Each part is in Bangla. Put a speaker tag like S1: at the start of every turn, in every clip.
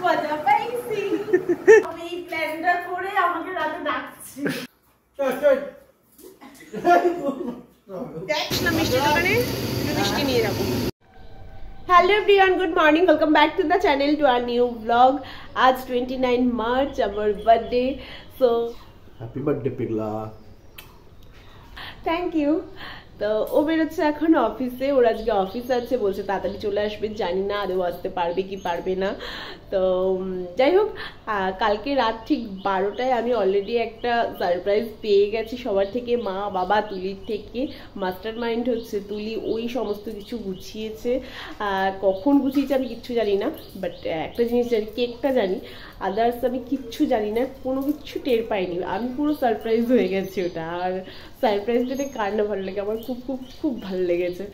S1: মজা পাইছি আমি এই প্ল্যানটা করে আমাকে রাতে ডাকছি দেখ না মিষ্টি দোকানে মিষ্টি নিয়ে যাবো। Hello everyone good morning welcome back to the channel to our new vlog. आज 29 मार्च আমার birthday so
S2: happy birthday Pigla.
S1: Thank you. তো ও বেরোচ্ছে এখন অফিসে, ওর আজকে অফিস আছে, বলছে তাড়াতাড়ি চলে আসবে, জানি না আদৌ আসতে পারবে কি পারবে না। তো যাই হোক কালকে রাত ঠিক 12টায় আমি অলরেডি একটা সারপ্রাইজ পেয়ে গেছি সবার থেকে, মা বাবা তুলির থেকে। মাস্টার মাইন্ড হচ্ছে তুলি, ওই সমস্ত কিছু গুছিয়েছে। কখন গুছিয়েছে আমি কিচ্ছু জানি না, বাট একটা জিনিস জানি, কেকটা জানি, আদার্স আমি কিচ্ছু জানি না, কোনো কিছু টের পাইনি। আমি পুরো সারপ্রাইজ হয়ে গেছি ওটা। আর সারপ্রাইজটাতে কার না ভালো লাগে, আমার খুব খুব খুব ভালো লেগেছে।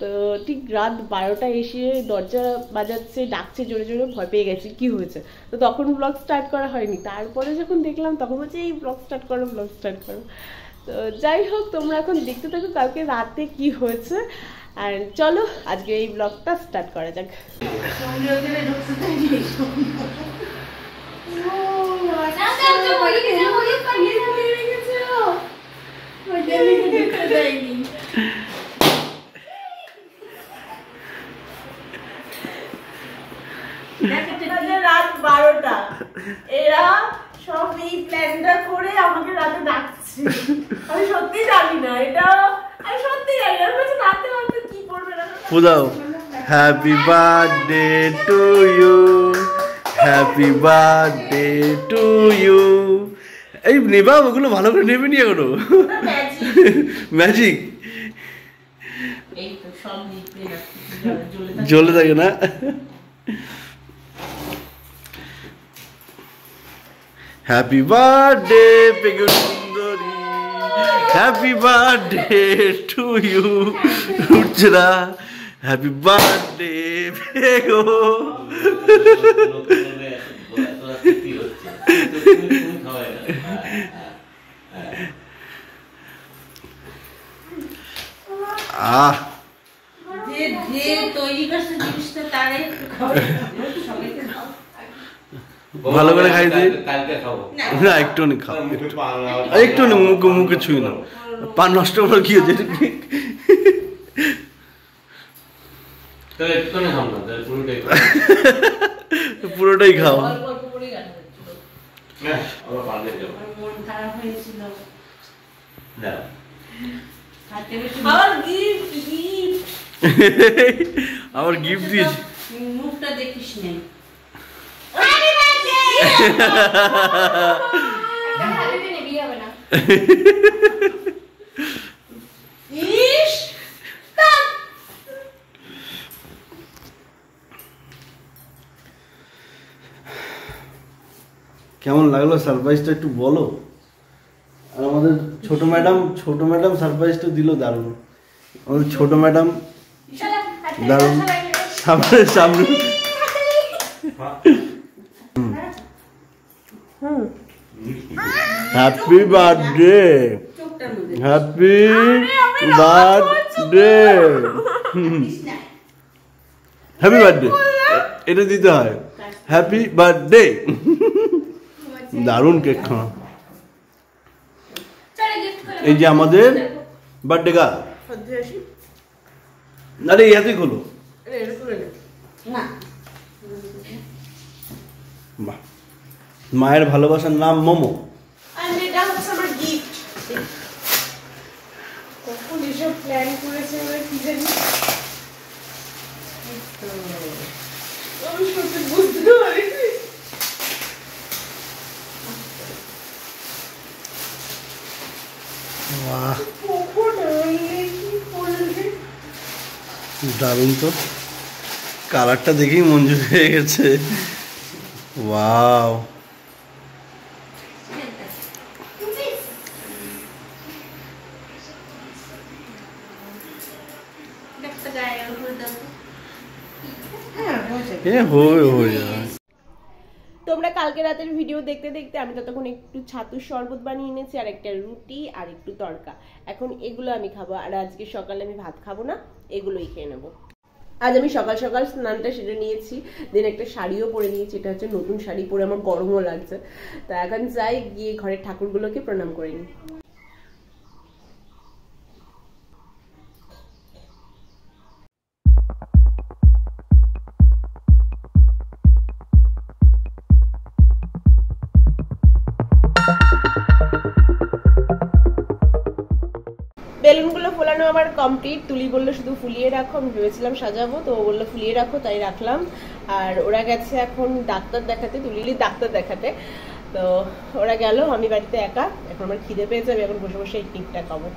S1: তো ঠিক রাত 12টায় এসে দরজা বাজাচ্ছে, ডাকছে জোরে জোরে, ভয় পেয়ে গেছি কি হয়েছে। তো তখন ব্লগ স্টার্ট করা হয়নি, তারপরে যখন দেখলাম তখন বলছে এই ব্লগ স্টার্ট করো ব্লগ স্টার্ট করো। তো যাই হোক তোমরা এখন দেখতে থাকো কালকে রাতে কি হয়েছে। আর চলো আজকে এই ব্লগটা স্টার্ট করা যাক। রাত 12টা, এরা সব এই প্ল্যানটা করে আমাকে রাতে ডাকছে। আমি সত্যি জানি না এটা, আমি সত্যি জানি না রাতে রাতে কি করবে না।
S2: বুঝাও happy birthday to you, happy birthday to you. এই নেবা ওগুলো ভালো করে নেবে নি এগুলো ম্যাজিক জ্বলে থাকে না। হ্যাপি বার্থডে পেগু সুন্দরী, হ্যাপি বার্থডে টু ইউ রুচরা, হ্যাপি বার্থডে পেগু। আহ ভালো করে খাই দিই না, একটু খাও, একটু মুখে মুখে ছুঁই না, পান নষ্ট করে কি হচ্ছে। পুরোটাই খাও। আবার গিফট দিয়েছি, মুখটা দেখিস না। কেমন লাগলো সারপ্রাইজটা একটু বলো। আর আমাদের ছোট ম্যাডাম সারপ্রাইজটা দিল দারুণ। আমাদের ছোট ম্যাডাম দারুণ, সামনে সামনে happy birthday, happy birthday, happy birthday, এটা দিতে হয়, হ্যাপি বার্থডে। দারুণ কেক খাওয়া। এই যে আমাদের বার্থডে গার্ল। আরে এই হাতে খোলো। মায়ের ভালোবাসার নাম মোমো।
S1: কখন এসব প্ল্যান করেছে কি জানি, আমি সত্যি বুঝতে পারিনি।
S2: দারুণ তো, কালারটা দেখেই মঞ্জুর হয়ে গেছে। ওয়াও,
S1: তোমরা কালকে রাতের ভিডিও দেখতে দেখতে আমি ততক্ষণ একটু ছাতুর শরবত বানিয়ে এনেছি, আর একটা রুটি আর একটু তড়কা। এখন এগুলো আমি খাবো, আর আজকে সকালে আমি ভাত খাবো না, এগুলোই খেয়ে নেবো। আজ আমি সকাল সকাল স্নানটা সেরে নিয়েছি, দেন একটা শাড়িও পরে নিয়েছি, এটা হচ্ছে নতুন শাড়ি পরে আমার গরমও লাগছে। তো এখন যাই গিয়ে ঘরের ঠাকুরগুলোকে প্রণাম করে নিই। বেলুনগুলো ফোলানো আমার কমপ্লিট। তুলি বললো শুধু ফুলিয়ে রাখো, আমি ভেবেছিলাম সাজাবো, তো ও বললো ফুলিয়ে রাখো, তাই রাখলাম। আর ওরা গেছে এখন ডাক্তার দেখাতে, তুলিলি ডাক্তার দেখাতে। তো ওরা গেল, আমি বাড়িতে একা। এখন আমার খিদে পেয়েছে, আমি এখন বসে বসে এই টিপটা খাবো।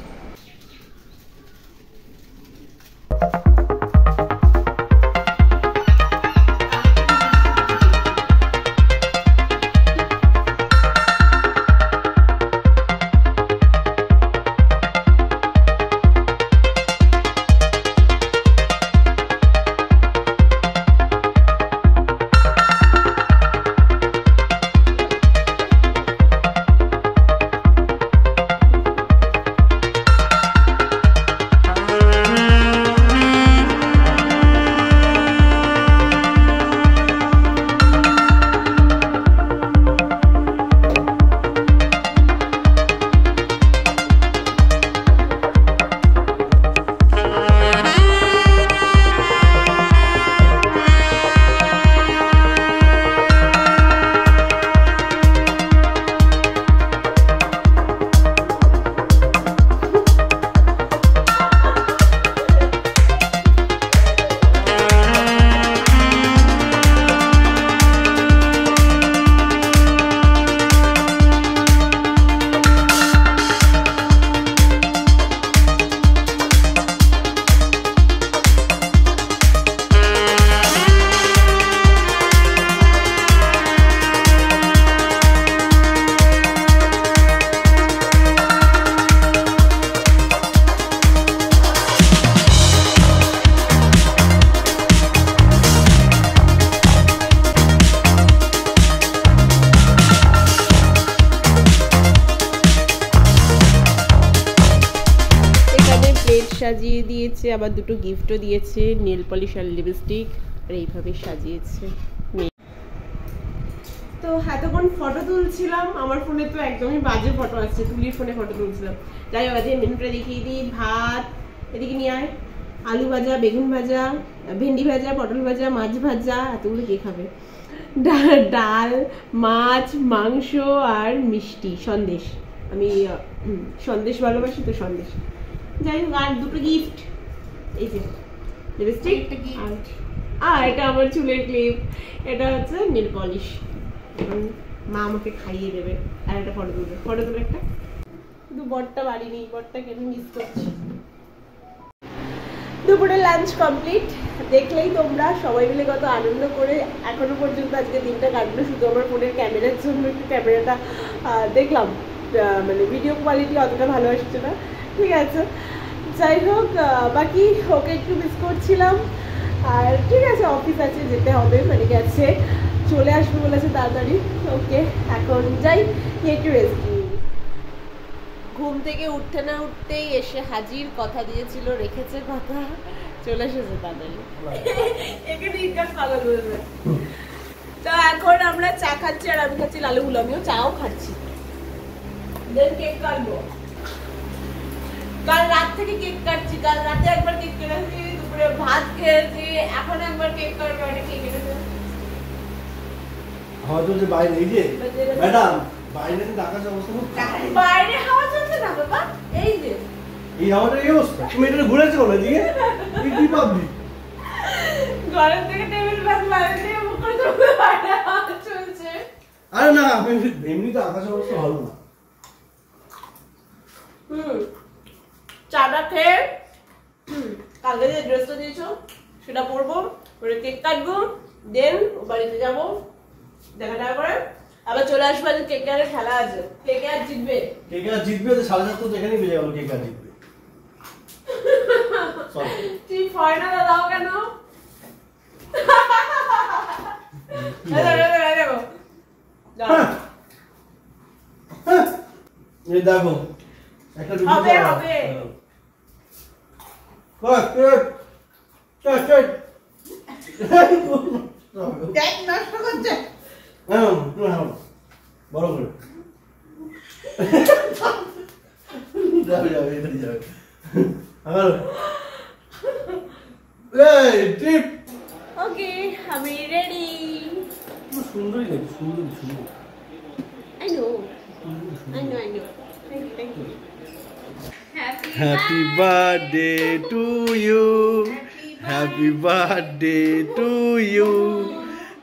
S1: সাজিয়ে দিয়েছে, আবার দুটো গিফটও দিয়েছে, নেল পলিশ আর লিপস্টিক, আর এইভাবে সাজিয়েছে। তো এতক্ষণ ফটো তুলছিলাম, আমার ফোনে তো একদমই বাজে ফটো আসছে, তুলির ফোনে ফটো তুলছিলাম। যাই হোক আজকে মেনুটা দেখিয়ে দিই। ভাত, এদিকে নিয়ে আয়, আলু ভাজা, বেগুন ভাজা, ভেন্ডি ভাজা, পটল ভাজা, মাছ ভাজা, এতগুলো কে খাবে, ডাল, মাছ, মাংস আর মিষ্টি, সন্দেশ। আমি সন্দেশ ভালোবাসি, তো সন্দেশ। যাই হোক, আর দুটো গিফট, এই যে লিপস্টিক আর এটা আমার চুলের ক্লিপ, এটা হচ্ছে নেল পলিশ। এখন মা আমাকে খাইয়ে দেবে, আর একটা ফটো তুলবে, ফটো তুলে একটা। কিন্তু বরটা বাড়ি নেই, বরটাকে আমি মিস করছি। দুপুরে লাঞ্চ কমপ্লিট। দেখলেই তোমরা সবাই মিলে কত আনন্দ করে এখনো পর্যন্ত আজকে দিনটা কাটলো। শুধু আমার ফোনের ক্যামেরার জন্য একটু ক্যামেরাটা দেখলাম, মানে ভিডিও কোয়ালিটি অতটা ভালো আসছে না, ঠিক আছে। যাই হোক, বাকি ওকে একটু মিস করছিলাম। আর ঠিক আছে, অফিস আছে, যেতে হবে, মানে গেছে, চলে আসবে বলেছে তাড়াতাড়ি। ওকে, এখন যাই, একটু রেস্ট নিই। ঘুম থেকে উঠতে না উঠতেই এসে হাজির, কথা দিয়েছিল, রেখেছে কথা, চলে এসেছে তাড়াতাড়ি। এখানে ইনকাম পাগল বলবে। তো এখন আমরা চা খাচ্ছি, আর আমি খাচ্ছি লালু গুলো, আমিও চাও খাচ্ছি। দেন কেক কাটবো। কাল রাত থেকে কেক কাটছি, কাল রাতে একবার কেক কেটেছি, দুপুরে ভাত খেয়েছি, এখন একবার কেক কাটবো। একটা কেক কেটেছে
S2: হয়তো যে বাইরে, এই যে ম্যাডাম বাইরে আকাশ অবস্থা খুব
S1: বাইরে হাওয়া চলছে না বাবা, এই যে
S2: এই হাওয়াটা এই অবস্থা। তুমি এটা ঘুরেছো না দিকে, তুই কি পাবি?
S1: ঘরের থেকে টেবিল ফ্যান বাইরে দিয়ে মুখ করে চলছে, বাইরে হাওয়া চলছে।
S2: আরে না, এমনি তো আকাশ অবস্থা ভালো না।
S1: চাটা খেয়ে কালকে যে ড্রেসটা দিয়েছো সেটা পরবো, পরে কেক কাটবো, দেন বাড়িতে যাবো, দেখা দেখা করে আবার চলে আসবো। আজ কেকে আর খেলা আছে, কেকে আর জিতবে,
S2: কেকে আর জিতবে। 7:30 তো এখানেই বেজে গেল, কেকে আর জিতবে।
S1: তুই ফাইনাল দাও কেন?
S2: এই দেখো একটা
S1: হবে হবে। দেখ নষ্ট করছে
S2: বড় করে যাবে যাবে এটাই যাবে আবার এই ট্রিপ
S1: ওকে আমি রেডি
S2: সুন্দরই লাগে সুন্দর সুন্দর
S1: I know thank you
S2: Happy birthday to you. Happy birthday to you.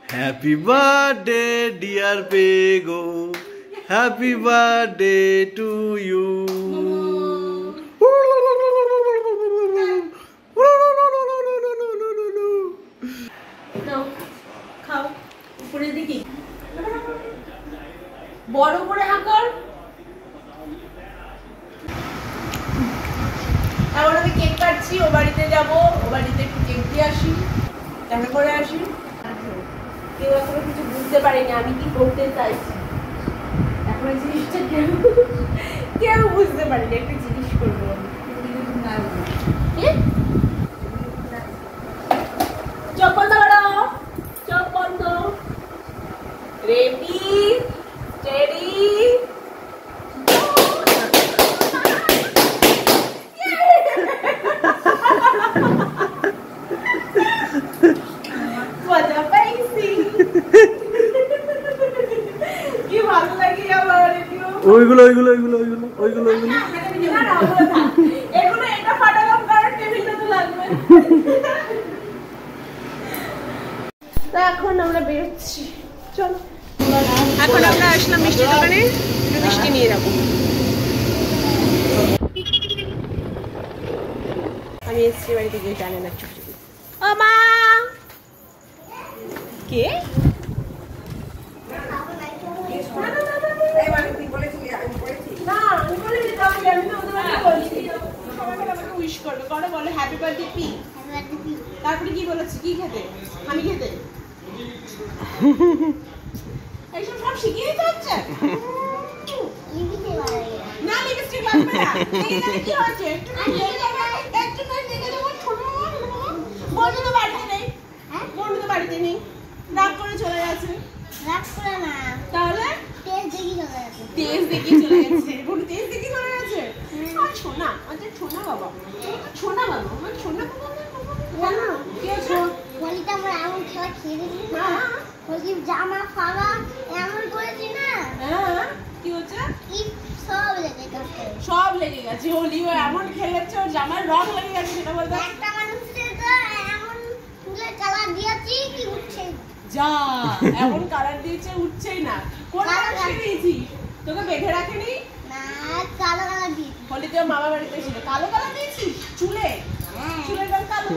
S2: Happy birthday, dear Pego. Happy birthday to you.
S1: নাও খাও উপরে দিকে বড় করে হাঁকর এখন আমি কেক কাটছি ও বাড়িতে যাবো ও বাড়িতে একটু কেক দিয়ে আসি দেখা করে আসি কেউ এখনো কিছু বুঝতে পারেনি আমি কি করতে চাইছি এখন এই জিনিসটা কেউ বুঝতে পারেনি একটা জিনিস করবো চোখ বন্ধ করো চোখ বন্ধ রেডি স্টেডি মজা পাইছি কি ভালো লাগে আমার
S2: ওইগুলো ওইগুলো ওইগুলো ওইগুলো ওইগুলো ওইগুলো
S1: এগুলো এটা ফাটালাম কারণ টেবিলটা তো লাগবে তো এখন আমরা বেরোচ্ছি চলো এখন আমরা আসলাম মিষ্টি দোকানে মিষ্টি নিয়ে যাবো আমি এসছি বাড়িতে গিয়ে জানে না ও মা কে তারপরে কি বলেছি কি খেতে আমি খেতে এইসব সব শিখিয়ে দিতে হচ্ছে না লিপস্টিক লাগবে না কি হচ্ছে বন্ধু তো বাড়িতে নেই বন্ধু তো বাড়িতে নেই রাগ করে চলে গেছে তাহলে তেজ দেখি চলে গেছে বন্ধু তেজ দেখি চলে গেছে ছোনা আচ্ছা ছোনা বাবা ছোনা বাবা আমার ছোনা বাবা কি হচ্ছে
S3: এমন খেলা খেয়ে জামা ফালা এমন করেছি না
S1: কি হচ্ছে
S3: সব
S1: সব
S3: লেগে গেছে
S1: লেগে গেছে হোলি ও এমন খেলেছে ওর জামার রং লেগে গেছে সেটা বলতে
S3: একটা মানুষের তো এমন কালার দিয়েছি কি উঠছে
S1: যা এমন কালার দিয়েছে উঠছেই না কোন কালার দিয়েছি তোকে বেঁধে রাখেনি
S3: না কালো কালার দিয়েছি
S1: হোলিতে মামা বাড়িতে ছিল কালো কালার দিয়েছিস চুলে চুলের রং কালো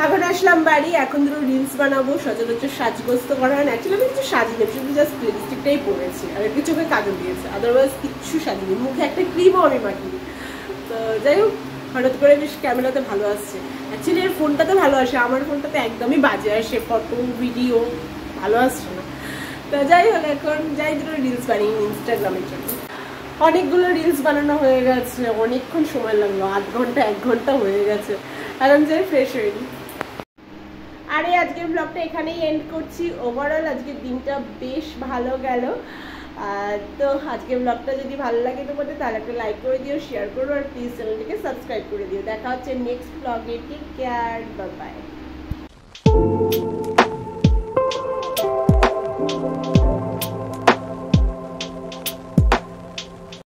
S1: এখন আসলাম বাড়ি এখন ধরো রিলস বানাবো সচরাচর সাজগোজ তো করা হয় না অ্যাকচুয়ালি আমি কিছু সাজিনি শুধু জাস্ট লিপস্টিকটাই পরেছি আর একটু চোখে কাজল দিয়েছে আদারওয়াইজ কিচ্ছু সাজিনি মুখে একটা ক্রিমও আমি মাখিনি তো যাই হোক হঠাৎ করে বেশ ক্যামেরাতে ভালো আসছে অ্যাকচুয়ালি এর ফোনটাতে ভালো আসে আমার ফোনটাতে একদমই বাজে আসে ফটো ভিডিও ভালো আসছে না তো যাই হোক এখন যাই ধরো রিলস বানিয়ে ইনস্টাগ্রামের জন্য অনেকগুলো রিলস বানানো হয়ে গেছে অনেকক্ষণ সময় লাগলো 8 ঘন্টা 1 ঘন্টা হয়ে গেছে এখন যাই ফ্রেশ হইনি আরে আজকের ব্লগটা এখানেই এন্ড করছি ওভারঅল আজকের দিনটা বেশ ভালো গেল তো আজকের ব্লগটা যদি ভালো লাগে তোমাদের তাহলে একটা লাইক করে দিও শেয়ার করো আর প্লিজ চ্যানেলটিকে সাবস্ক্রাইব করে দিও দেখা হচ্ছে নেক্সট ব্লগে টেক কেয়ার বাই বাই